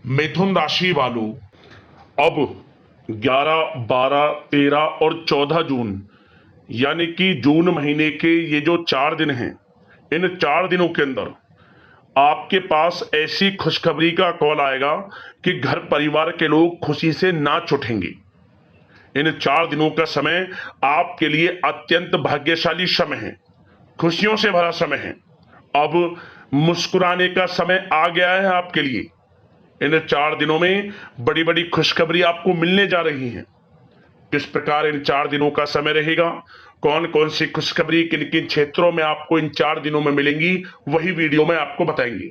मिथुन राशि वालों, अब 11, 12, 13 और 14 जून यानी कि जून महीने के ये जो 4 दिन हैं, इन 4 दिनों के अंदर आपके पास ऐसी खुशखबरी का कॉल आएगा कि घर परिवार के लोग खुशी से नाच उठेंगे। इन 4 दिनों का समय आपके लिए अत्यंत भाग्यशाली समय है, खुशियों से भरा समय है। अब मुस्कुराने का समय आ गया है आपके लिए। इन 4 दिनों में बड़ी बड़ी खुशखबरी आपको मिलने जा रही है। किस प्रकार इन 4 दिनों का समय रहेगा, कौन कौन सी खुशखबरी किन किन क्षेत्रों में आपको इन 4 दिनों में मिलेंगी, वही वीडियो में आपको बताएंगे।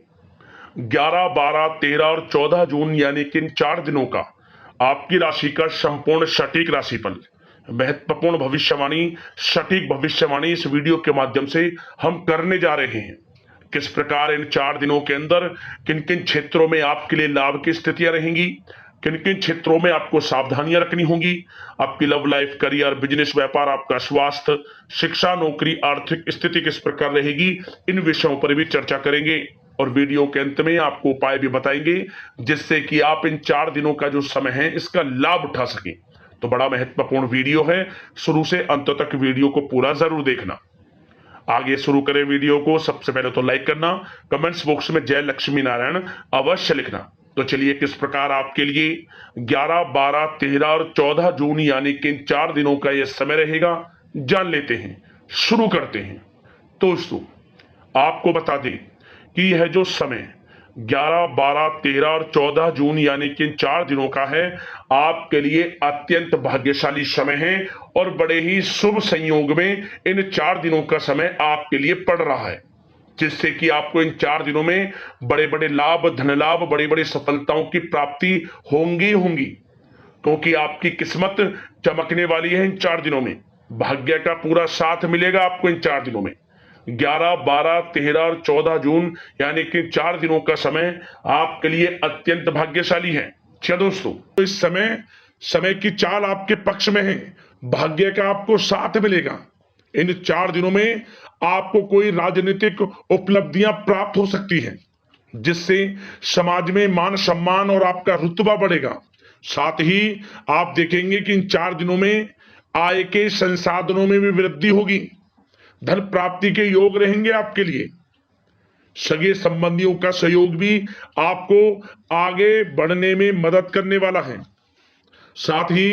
11, 12, 13 और 14 जून यानी कि इन 4 दिनों का आपकी राशि का संपूर्ण सटीक राशिफल, महत्वपूर्ण भविष्यवाणी, सटीक भविष्यवाणी इस वीडियो के माध्यम से हम करने जा रहे हैं। किस प्रकार इन 4 दिनों के अंदर किन किन क्षेत्रों में आपके लिए लाभ की स्थितियां रहेंगी, किन किन क्षेत्रों में आपको सावधानियां रखनी होंगी, आपकी लव लाइफ, करियर, बिजनेस, व्यापार, आपका स्वास्थ्य, शिक्षा, नौकरी, आर्थिक स्थिति किस प्रकार रहेगी, इन विषयों पर भी चर्चा करेंगे। और वीडियो के अंत में आपको उपाय भी बताएंगे जिससे कि आप इन 4 दिनों का जो समय है इसका लाभ उठा सकें। तो बड़ा महत्वपूर्ण वीडियो है, शुरू से अंत तक वीडियो को पूरा जरूर देखना। आगे शुरू करें वीडियो को, सबसे पहले तो लाइक करना, कमेंट्स बॉक्स में जय लक्ष्मी नारायण अवश्य लिखना। तो चलिए किस प्रकार आपके लिए 11, 12, 13 और 14 जून यानी कि इन 4 दिनों का यह समय रहेगा, जान लेते हैं, शुरू करते हैं। दोस्तों, आपको बता दें कि यह जो समय 11, 12, 13 और 14 जून यानी कि इन 4 दिनों का है, आपके लिए अत्यंत भाग्यशाली समय है और बड़े ही शुभ संयोग में इन 4 दिनों का समय आपके लिए पड़ रहा है, जिससे कि आपको इन 4 दिनों में बड़े बड़े लाभ, धन लाभ, बड़ी बड़ी सफलताओं की प्राप्ति होंगी, क्योंकि आपकी किस्मत चमकने वाली है। इन 4 दिनों में भाग्य का पूरा साथ मिलेगा आपको। इन 4 दिनों में 11, 12, 13 और 14 जून यानी कि 4 दिनों का समय आपके लिए अत्यंत भाग्यशाली है। अच्छा दोस्तों, तो इस समय की चाल आपके पक्ष में है, भाग्य का आपको साथ मिलेगा। इन 4 दिनों में आपको कोई राजनीतिक उपलब्धियां प्राप्त हो सकती हैं, जिससे समाज में मान सम्मान और आपका रुतबा बढ़ेगा। साथ ही आप देखेंगे कि इन 4 दिनों में आय के संसाधनों में भी वृद्धि होगी, धन प्राप्ति के योग रहेंगे आपके लिए। सगे संबंधियों का सहयोग भी आपको आगे बढ़ने में मदद करने वाला है। साथ ही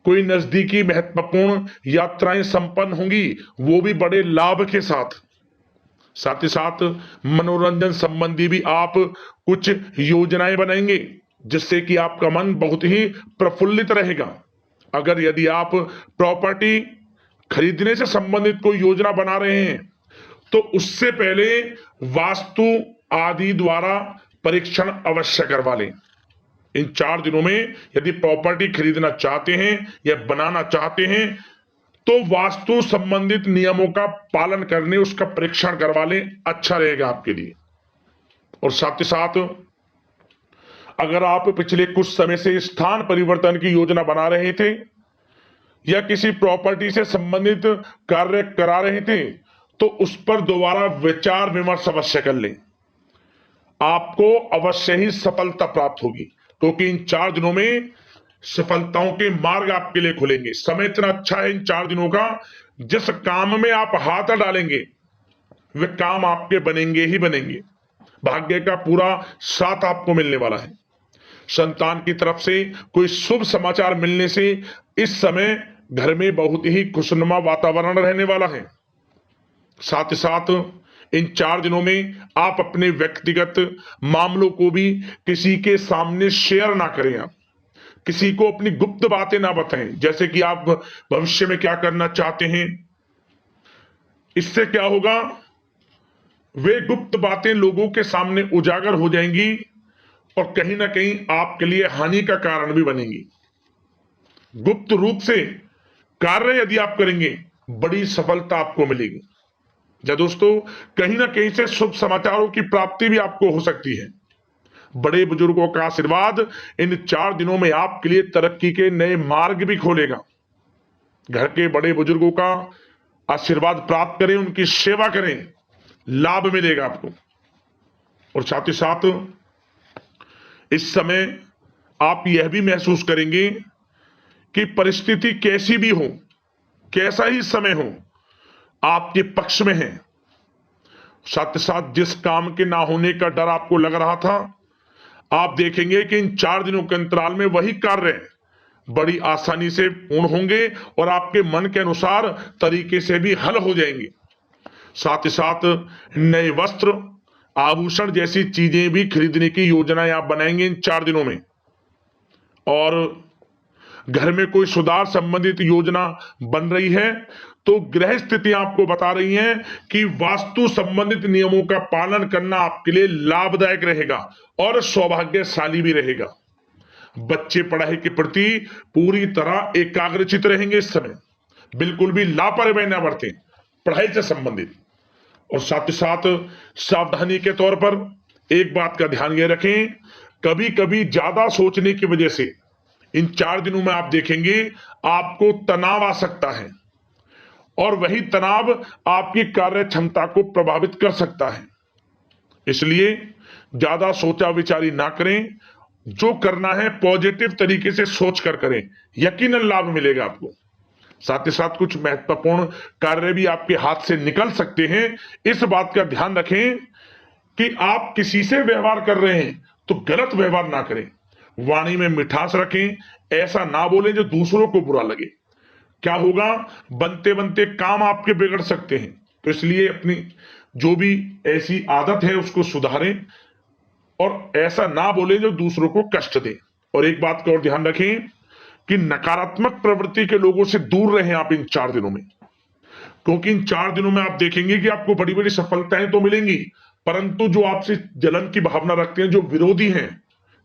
कोई नजदीकी महत्वपूर्ण यात्राएं संपन्न होंगी, वो भी बड़े लाभ के साथ। साथ ही साथ मनोरंजन संबंधी भी आप कुछ योजनाएं बनाएंगे, जिससे कि आपका मन बहुत ही प्रफुल्लित रहेगा। अगर यदि आप प्रॉपर्टी खरीदने से संबंधित कोई योजना बना रहे हैं, तो उससे पहले वास्तु आदि द्वारा परीक्षण अवश्य करवा लें। इन 4 दिनों में यदि प्रॉपर्टी खरीदना चाहते हैं या बनाना चाहते हैं, तो वास्तु संबंधित नियमों का पालन करने उसका परीक्षण करवा लें, अच्छा रहेगा आपके लिए। और साथ ही साथ अगर आप पिछले कुछ समय से स्थान परिवर्तन की योजना बना रहे थे या किसी प्रॉपर्टी से संबंधित कार्य करा रहे थे, तो उस पर दोबारा विचार विमर्श अवश्य कर लें, आपको अवश्य ही सफलता प्राप्त होगी, क्योंकि इन 4 दिनों में सफलताओं के मार्ग आपके लिए खुलेंगे। समय इतना अच्छा है इन 4 दिनों का, जिस काम में आप हाथ डालेंगे वे काम आपके बनेंगे ही बनेंगे। भाग्य का पूरा साथ आपको मिलने वाला है। संतान की तरफ से कोई शुभ समाचार मिलने से इस समय घर में बहुत ही खुशनुमा वातावरण रहने वाला है। साथ ही साथ इन 4 दिनों में आप अपने व्यक्तिगत मामलों को भी किसी के सामने शेयर ना करें, आप किसी को अपनी गुप्त बातें ना बताएं, जैसे कि आप भविष्य में क्या करना चाहते हैं। इससे क्या होगा, वे गुप्त बातें लोगों के सामने उजागर हो जाएंगी और कहीं ना कहीं आपके लिए हानि का कारण भी बनेंगी। गुप्त रूप से कार्य यदि आप करेंगे, बड़ी सफलता आपको मिलेगी। या दोस्तों, कहीं ना कहीं से शुभ समाचारों की प्राप्ति भी आपको हो सकती है। बड़े बुजुर्गों का आशीर्वाद इन 4 दिनों में आपके लिए तरक्की के नए मार्ग भी खोलेगा। घर के बड़े बुजुर्गों का आशीर्वाद प्राप्त करें, उनकी सेवा करें, लाभ मिलेगा आपको। और साथ ही साथ इस समय आप यह भी महसूस करेंगे कि परिस्थिति कैसी भी हो, कैसा ही समय हो, आपके पक्ष में है। साथ ही साथ जिस काम के ना होने का डर आपको लग रहा था, आप देखेंगे कि इन 4 दिनों के अंतराल में वही कार्य बड़ी आसानी से पूर्ण होंगे और आपके मन के अनुसार तरीके से भी हल हो जाएंगे। साथ ही साथ नए वस्त्र, आभूषण जैसी चीजें भी खरीदने की योजनाएं आप बनाएंगे इन 4 दिनों में। और घर में कोई सुधार संबंधित योजना बन रही है तो ग्रह स्थिति आपको बता रही है कि वास्तु संबंधित नियमों का पालन करना आपके लिए लाभदायक रहेगा और सौभाग्यशाली भी रहेगा। बच्चे पढ़ाई के प्रति पूरी तरह एकाग्रचित रहेंगे इस समय, बिल्कुल भी लापरवाही न बरतें पढ़ाई से संबंधित। और साथ ही साथ सावधानी के तौर पर एक बात का ध्यान ये रखें, कभी कभी ज्यादा सोचने की वजह से इन 4 दिनों में आप देखेंगे आपको तनाव आ सकता है और वही तनाव आपकी कार्य क्षमता को प्रभावित कर सकता है। इसलिए ज्यादा सोचा विचारी ना करें, जो करना है पॉजिटिव तरीके से सोच कर करें, यकीनन लाभ मिलेगा आपको। साथ ही साथ कुछ महत्वपूर्ण कार्य भी आपके हाथ से निकल सकते हैं। इस बात का ध्यान रखें कि आप किसी से व्यवहार कर रहे हैं तो गलत व्यवहार ना करें, वाणी में मिठास रखें, ऐसा ना बोलें जो दूसरों को बुरा लगे। क्या होगा, बनते बनते काम आपके बिगड़ सकते हैं। तो इसलिए अपनी जो भी ऐसी आदत है उसको सुधारें और ऐसा ना बोलें जो दूसरों को कष्ट दे। और एक बात का और ध्यान रखें कि नकारात्मक प्रवृत्ति के लोगों से दूर रहें आप इन 4 दिनों में, क्योंकि इन 4 दिनों में आप देखेंगे कि आपको बड़ी बड़ी सफलताएं तो मिलेंगी, परंतु जो आपसे जलन की भावना रखते हैं, जो विरोधी हैं,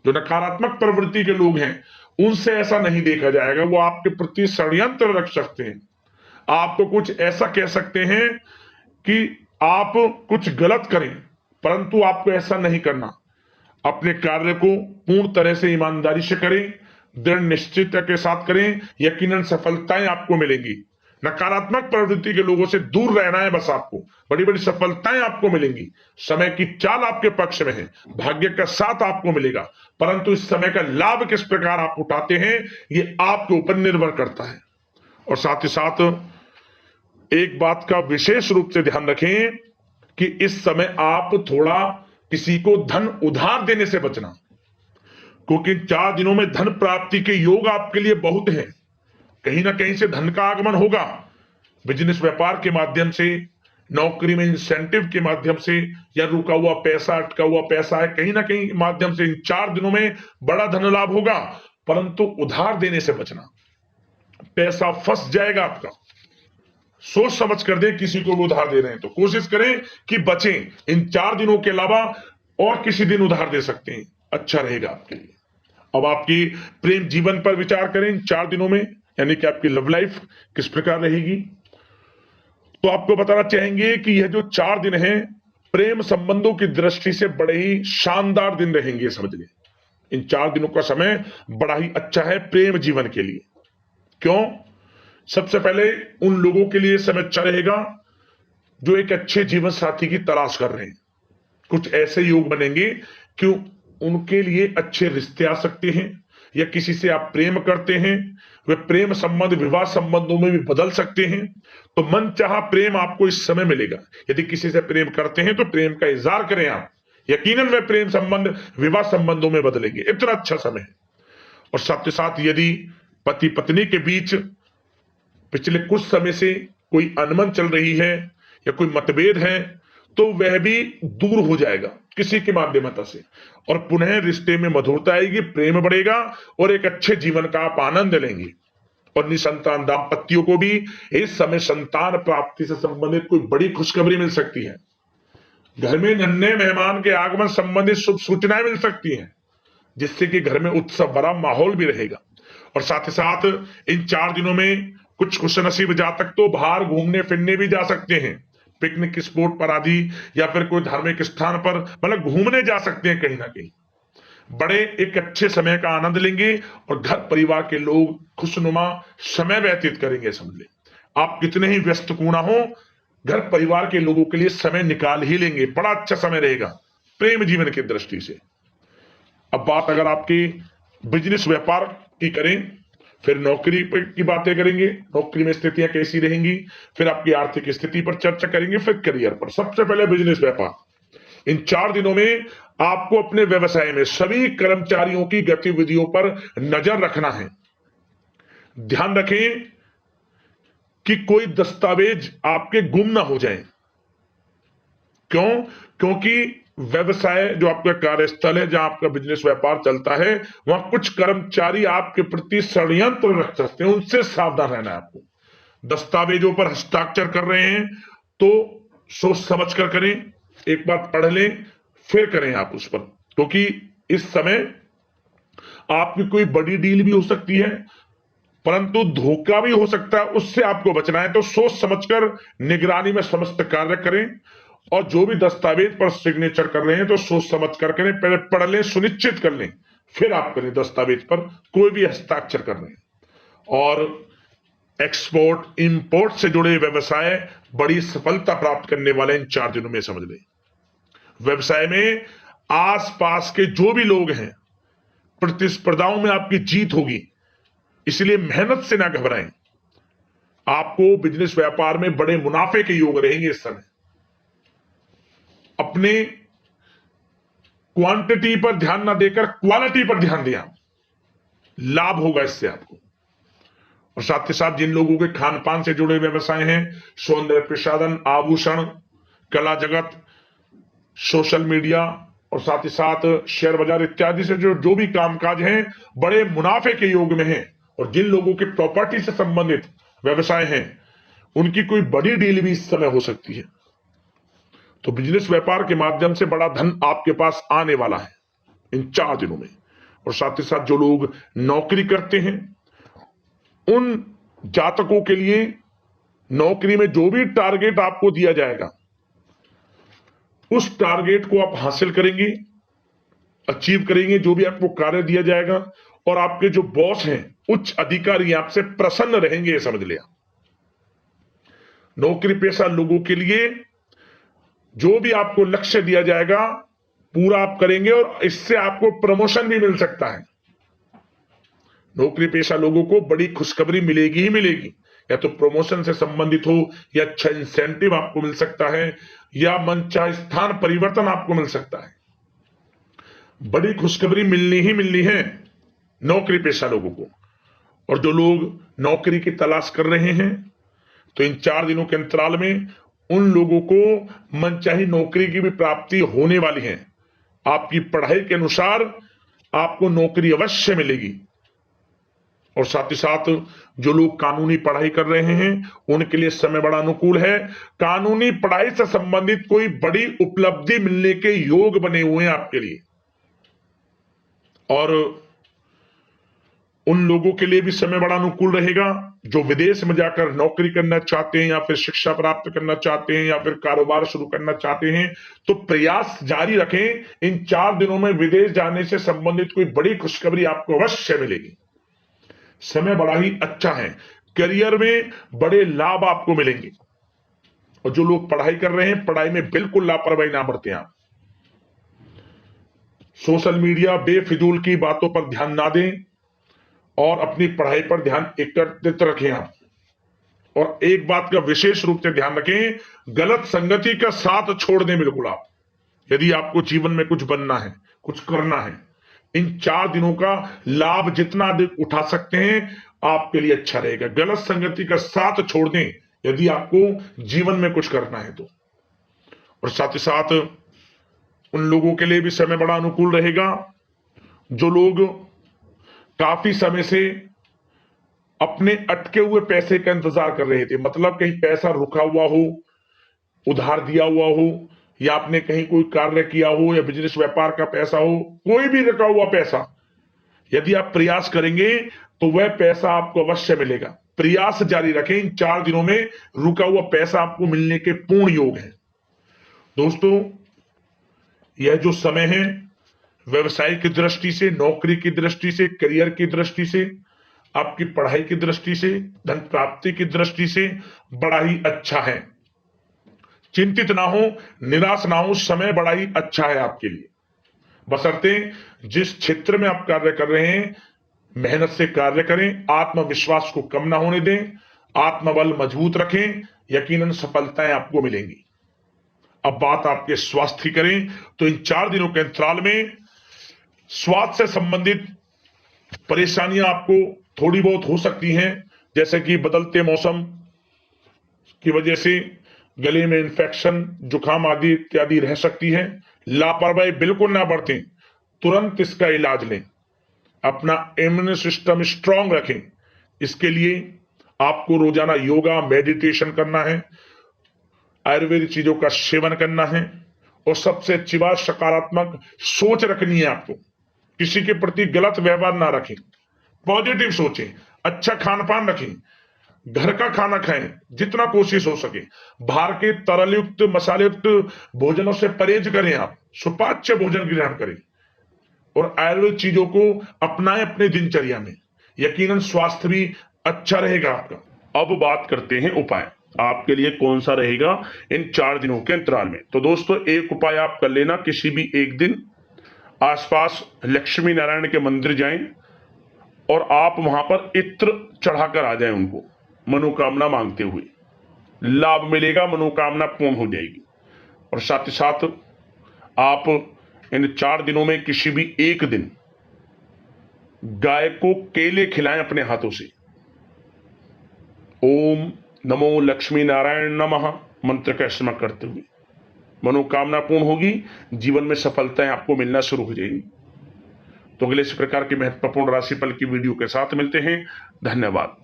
जो नकारात्मक प्रवृत्ति के लोग हैं, उनसे ऐसा नहीं देखा जाएगा। वो आपके प्रति षड्यंत्र रख सकते हैं, आपको कुछ ऐसा कह सकते हैं कि आप कुछ गलत करें, परंतु आपको ऐसा नहीं करना। अपने कार्य को पूर्ण तरह से ईमानदारी से करें, दृढ़ निश्चितता के साथ करें, यकीनन सफलताएं आपको मिलेंगी। नकारात्मक प्रवृत्ति के लोगों से दूर रहना है बस, आपको बड़ी बड़ी सफलताएं आपको मिलेंगी। समय की चाल आपके पक्ष में है, भाग्य का साथ आपको मिलेगा, परंतु इस समय का लाभ किस प्रकार आप उठाते हैं ये आपके ऊपर निर्भर करता है। और साथ ही साथ एक बात का विशेष रूप से ध्यान रखें कि इस समय आप थोड़ा किसी को धन उधार देने से बचना, क्योंकि 4 दिनों में धन प्राप्ति के योग आपके लिए बहुत हैं। कहीं ना कहीं से धन का आगमन होगा, बिजनेस व्यापार के माध्यम से, नौकरी में इंसेंटिव के माध्यम से, या रुका हुआ पैसा, अटका हुआ पैसा है, कहीं ना कहीं माध्यम से इन 4 दिनों में बड़ा धन लाभ होगा। परंतु उधार देने से बचना, पैसा फंस जाएगा आपका। सोच समझ कर दें, किसी को भी उधार दे रहे हैं तो कोशिश करें कि बचें। इन 4 दिनों के अलावा और किसी दिन उधार दे सकते हैं, अच्छा रहेगा आपके लिए। अब आपकी प्रेम जीवन पर विचार करें इन 4 दिनों में, यानी कि आपकी लव लाइफ किस प्रकार रहेगी। तो आपको बताना चाहेंगे कि यह जो 4 दिन हैं प्रेम संबंधों की दृष्टि से बड़े ही शानदार दिन रहेंगे, समझ लें। इन 4 दिनों का समय बड़ा ही अच्छा है प्रेम जीवन के लिए। क्यों? सबसे पहले उन लोगों के लिए समय अच्छा रहेगा जो एक अच्छे जीवन साथी की तलाश कर रहे हैं। कुछ ऐसे योग बनेंगे कि उनके लिए अच्छे रिश्ते आ सकते हैं, या किसी से आप प्रेम करते हैं, वे प्रेम संबंध विवाह संबंधों में भी बदल सकते हैं। तो मन चाहा प्रेम आपको इस समय मिलेगा। यदि किसी से प्रेम करते हैं तो प्रेम का इजहार करें आप, यकीनन वे प्रेम संबंध विवाह संबंधों में बदलेंगे। इतना अच्छा समय है। और साथ ही साथ यदि पति पत्नी के बीच पिछले कुछ समय से कोई अनबन चल रही है या कोई मतभेद है तो वह भी दूर हो जाएगा किसी के माध्यमता से, और पुनः रिश्ते में मधुरता आएगी, प्रेम बढ़ेगा और एक अच्छे जीवन का आप आनंद लेंगे। और निसंतान दाम्पत्यों को भी इस समय संतान प्राप्ति से संबंधित कोई बड़ी खुशखबरी मिल सकती है। घर में नन्हे मेहमान के आगमन संबंधित शुभ सूचनाएं मिल सकती हैं, जिससे कि घर में उत्सव भरा माहौल भी रहेगा। और साथ ही साथ इन 4 दिनों में कुछ खुशनसीब जातक तो बाहर घूमने फिरने भी जा सकते हैं, पिकनिक स्पॉट पर आदि, या फिर कोई धार्मिक स्थान पर, मतलब घूमने जा सकते हैं। कहीं ना कहीं बड़े एक अच्छे समय का आनंद लेंगे और घर परिवार के लोग खुशनुमा समय व्यतीत करेंगे। समझ ले, आप कितने ही व्यस्त क्यों ना हो, घर परिवार के लोगों के लिए समय निकाल ही लेंगे। बड़ा अच्छा समय रहेगा प्रेम जीवन की दृष्टि से। अब बात अगर आपके बिजनेस व्यापार की करें, फिर नौकरी की बातें करेंगे, नौकरी में स्थितियां कैसी रहेंगी, फिर आपकी आर्थिक स्थिति पर चर्चा करेंगे, फिर करियर पर। सबसे पहले बिजनेस व्यापार। इन 4 दिनों में आपको अपने व्यवसाय में सभी कर्मचारियों की गतिविधियों पर नजर रखना है। ध्यान रखें कि कोई दस्तावेज आपके गुम ना हो जाए। क्यों? क्योंकि व्यवसाय जो आपका कार्यस्थल है, जहां आपका बिजनेस व्यापार चलता है, वहां कुछ कर्मचारी आपके प्रति षड्यंत्र रख सकते हैं, उनसे सावधान रहना है आपको। दस्तावेजों पर हस्ताक्षर कर रहे हैं तो सोच समझ कर करें, एक बार पढ़ लें फिर करें आप उस पर, क्योंकि इस समय आपकी कोई बड़ी डील भी हो सकती है, परंतु धोखा भी हो सकता है, उससे आपको बचना है। तो सोच समझकर निगरानी में समस्त कार्य करें, और जो भी दस्तावेज पर सिग्नेचर कर रहे हैं तो सोच समझ कर करें, पहले पढ़ लें, सुनिश्चित कर लें, फिर आप करें दस्तावेज पर कोई भी हस्ताक्षर कर रहे हैं। और एक्सपोर्ट इंपोर्ट से जुड़े व्यवसाय बड़ी सफलता प्राप्त करने वाले इन 4 दिनों में समझ लें। व्यवसाय में आसपास के जो भी लोग हैं, प्रतिस्पर्धाओं में आपकी जीत होगी, इसलिए मेहनत से ना घबराएं। आपको बिजनेस व्यापार में बड़े मुनाफे के योग रहेंगे इस समय। अपने क्वांटिटी पर ध्यान ना देकर क्वालिटी पर ध्यान दिया, लाभ होगा इससे आपको। और साथ ही साथ जिन लोगों के खान पान से जुड़े व्यवसाय हैं, सौंदर्य प्रसाधन, आभूषण, कला जगत, सोशल मीडिया और साथ ही साथ शेयर बाजार इत्यादि से जो भी कामकाज हैं, बड़े मुनाफे के योग में हैं। और जिन लोगों के प्रॉपर्टी से संबंधित व्यवसाय हैं, उनकी कोई बड़ी डील भी इस समय हो सकती है। तो बिजनेस व्यापार के माध्यम से बड़ा धन आपके पास आने वाला है इन 4 दिनों में। और साथ ही साथ जो लोग नौकरी करते हैं, उन जातकों के लिए नौकरी में जो भी टारगेट आपको दिया जाएगा, उस टारगेट को आप हासिल करेंगे, अचीव करेंगे, जो भी आपको कार्य दिया जाएगा। और आपके जो बॉस हैं, उच्च अधिकारी आपसे प्रसन्न रहेंगे, ये समझ लिया। नौकरी पेशा लोगों के लिए जो भी आपको लक्ष्य दिया जाएगा, पूरा आप करेंगे और इससे आपको प्रमोशन भी मिल सकता है। नौकरी पेशा लोगों को बड़ी खुशखबरी मिलेगी ही मिलेगी, या तो प्रमोशन से संबंधित हो, या अच्छा इंसेंटिव आपको मिल सकता है, या मनचाहे स्थान परिवर्तन आपको मिल सकता है। बड़ी खुशखबरी मिलनी ही मिलनी है नौकरी पेशा लोगों को। और जो लोग नौकरी की तलाश कर रहे हैं, तो इन 4 दिनों के अंतराल में उन लोगों को मनचाही नौकरी की भी प्राप्ति होने वाली है। आपकी पढ़ाई के अनुसार आपको नौकरी अवश्य मिलेगी। और साथ ही साथ जो लोग कानूनी पढ़ाई कर रहे हैं, उनके लिए समय बड़ा अनुकूल है। कानूनी पढ़ाई से संबंधित कोई बड़ी उपलब्धि मिलने के योग बने हुए हैं आपके लिए। और उन लोगों के लिए भी समय बड़ा अनुकूल रहेगा जो विदेश में जाकर नौकरी करना चाहते हैं, या फिर शिक्षा प्राप्त करना चाहते हैं, या फिर कारोबार शुरू करना चाहते हैं। तो प्रयास जारी रखें। इन 4 दिनों में विदेश जाने से संबंधित कोई बड़ी खुशखबरी आपको अवश्य मिलेगी। समय बड़ा ही अच्छा है, करियर में बड़े लाभ आपको मिलेंगे। और जो लोग पढ़ाई कर रहे हैं, पढ़ाई में बिल्कुल लापरवाही ना बरतें आप। सोशल मीडिया बेफिजूल की बातों पर ध्यान ना दें, और अपनी पढ़ाई पर ध्यान एकत्रित रखें आप। और एक बात का विशेष रूप से ध्यान रखें, गलत संगति का साथ छोड़ दें बिल्कुल आप। यदि आपको जीवन में कुछ बनना है, कुछ करना है, इन 4 दिनों का लाभ जितना अधिक उठा सकते हैं, आपके लिए अच्छा रहेगा। गलत संगति का साथ छोड़ दें यदि आपको जीवन में कुछ करना है तो। और साथ ही साथ उन लोगों के लिए भी समय बड़ा अनुकूल रहेगा जो लोग काफी समय से अपने अटके हुए पैसे का इंतजार कर रहे थे। मतलब कहीं पैसा रुका हुआ हो, उधार दिया हुआ हो, या आपने कहीं कोई कार्य किया हो, या बिजनेस व्यापार का पैसा हो, कोई भी रुका हुआ पैसा, यदि आप प्रयास करेंगे तो वह पैसा आपको अवश्य मिलेगा। प्रयास जारी रखें। इन 4 दिनों में रुका हुआ पैसा आपको मिलने के पूर्ण योग है। दोस्तों, यह जो समय है, व्यवसाय की दृष्टि से, नौकरी की दृष्टि से, करियर की दृष्टि से, आपकी पढ़ाई की दृष्टि से, धन प्राप्ति की दृष्टि से बड़ा ही अच्छा है। चिंतित ना हो, निराश ना हो, समय बड़ा ही अच्छा है आपके लिए। बशर्ते जिस क्षेत्र में आप कार्य कर रहे हैं मेहनत से कार्य करें, आत्मविश्वास को कम ना होने दें, आत्मबल मजबूत रखें, यकीनन सफलताएं आपको मिलेंगी। अब बात आपके स्वास्थ्य की करें तो इन 4 दिनों के अंतराल में स्वास्थ्य से संबंधित परेशानियां आपको थोड़ी बहुत हो सकती हैं, जैसे कि बदलते मौसम की वजह से गले में इंफेक्शन, जुकाम आदि इत्यादि रह सकती है। लापरवाही बिल्कुल ना बरतें, तुरंत इसका इलाज लें, अपना इम्यून सिस्टम स्ट्रांग रखें। इसके लिए आपको रोजाना योगा, मेडिटेशन करना है, आयुर्वेदिक चीजों का सेवन करना है और सबसे अच्छी बात सकारात्मक सोच रखनी है। आपको किसी के प्रति गलत व्यवहार ना रखें, पॉजिटिव सोचें, अच्छा खान पान रखें, घर का खाना खाएं जितना कोशिश हो सके, बाहर के तरल युक्त मसाले युक्त भोजनों से परहेज करें, आप सुपाच्य भोजन ग्रहण करें और आयुर्वेदिक चीजों को अपनाएं अपने दिनचर्या में, यकीनन स्वास्थ्य भी अच्छा रहेगा आपका। अब बात करते हैं उपाय, आपके लिए कौन सा रहेगा इन 4 दिनों के अंतराल में। तो दोस्तों एक उपाय आप कर लेना, किसी भी एक दिन आसपास लक्ष्मी नारायण के मंदिर जाएं और आप वहां पर इत्र चढ़ाकर आ जाएं, उनको मनोकामना मांगते हुए, लाभ मिलेगा, मनोकामना पूर्ण हो जाएगी। और साथ ही साथ आप इन 4 दिनों में किसी भी एक दिन गाय को केले खिलाएं अपने हाथों से। ओम नमो लक्ष्मी नारायण नमः मंत्र का स्मरण करते हुए मनोकामना पूर्ण होगी, जीवन में सफलताएं आपको मिलना शुरू हो जाएगी। तो अगले इस प्रकार की महत्वपूर्ण राशिफल की वीडियो के साथ मिलते हैं। धन्यवाद।